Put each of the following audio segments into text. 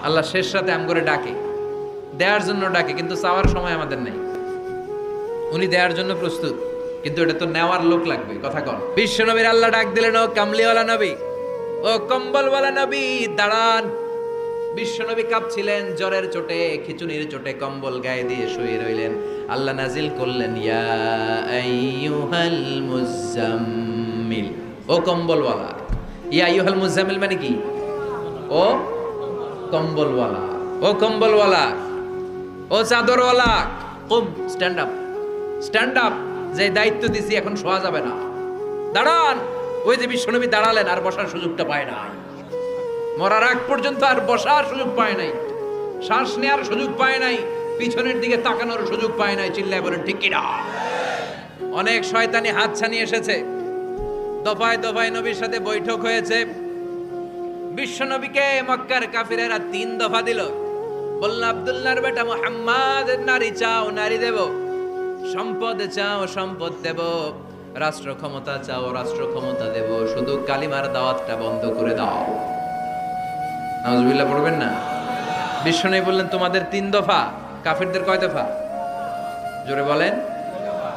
আল্লাহ শেষ রাতে আম করে ডাকে, দেওয়ার জন্য ডাকে, কিন্তু চাওয়ার সময় আমাদের নেই। উনি দেওয়ার জন্য প্রস্তুত, কিন্তু এটা তো নেওয়ার লোক লাগবে। কথা কন। বিশ্ব নবীর আল্লাহ ডাক দিলেন, ও কামলিওয়ালা নবী, ও কম্বলওয়ালা নবী, দাঁড়ান। বিশ্ব নবী কাঁপছিলেন জ্বরের চোটে, খিচুনির চোটে কম্বল গায়ে দিয়ে শুয়ে রইলেন। আল্লাহ নাজিল করলেন, ইয়া আইয়ুহাল মুজাম্মিল, ও কম্বলওয়ালা। ইয়া আইয়ুহাল মুজাম্মিল মানে কি? ও কম্বলওয়ালা, ও কম্বলওয়ালা, ও চাদরওয়ালা, কুম, স্ট্যান্ড আপ, স্ট্যান্ড আপ। যে দায়িত্ব দিছি এখন শোয়া যাবে না, দাঁড়ান। ওই যে বিশ্বনবী দাঁড়ালেন, আর বসার সুযোগটা পায় নাই। মরার আগ পর্যন্ত আর বসার সুযোগ পায় নাই, শ্বাস নেওয়ার সুযোগ পায় নাই, পিছনের দিকে তাকানোর সুযোগ পায় নাই। চিল্লায় বলেন ঠিক কিনা? অনেক শয়তানি হাতছানি এসেছে, দফায় দফায় নবীর সাথে বৈঠক হয়েছে। বিশ্ব নবীকে মক্কার কাফিরেরা 3 দফা দিল। বলল, আব্দুল্লাহর বেটা মুহাম্মদ, নারী চাও নারী দেব, সম্পদ চাও সম্পদ দেব, রাষ্ট্র ক্ষমতা চাও রাষ্ট্র ক্ষমতা দেব, শুধু কালিমার দাওয়াতটা বন্ধ করে দাও। নাউজুবিল্লাহ পড়বেন না? বিশ্বনবী বললেন, তোমাদের 3 দফা, কাফিরদের কয় দফা? জোরে বলেন।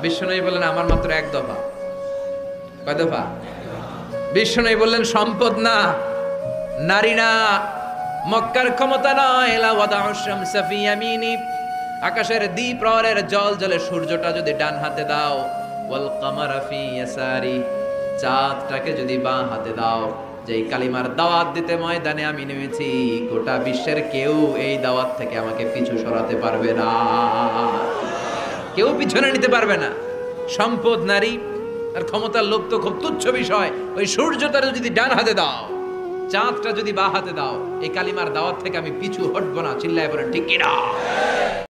বিশ্বনবী বললেন, আমার মাত্র 1 দফা। কয় দফা? বিশ্বনবী বললেন, সম্পদ না, নারী না, মক্কার ক্ষমতা নয়, লা ওয়াদাউ শামসা ফি ইয়ামিনি, আকাশের দ্বিপ্রহরের জল জলে সূর্যটা যদি ডান হাতে দাও, ওয়াল কামারা ফি ইয়াসারি, চাঁদটাকে যদি বাঁ হাতে দাও, যেই কালিমার দাওয়াত দিতে ময়দানে আমি নেমেছি, গোটা বিশ্বের কেউ এই দাওয়াত থেকে আমাকে পিছু সরাতে পারবে না, কেউ পিছনে নিতে পারবে না। সম্পদ, নারী আর ক্ষমতার লোভ তো খুব তুচ্ছ বিষয়। ওই সূর্যটা যদি ডান হাতে দাও, চাঁদটা যদি বাঁ হাতে দাও, এই কালিমার দাওয়াত থেকে আমি পিছু হটবো না। চিল্লায় বলেন ঠিক কিনা?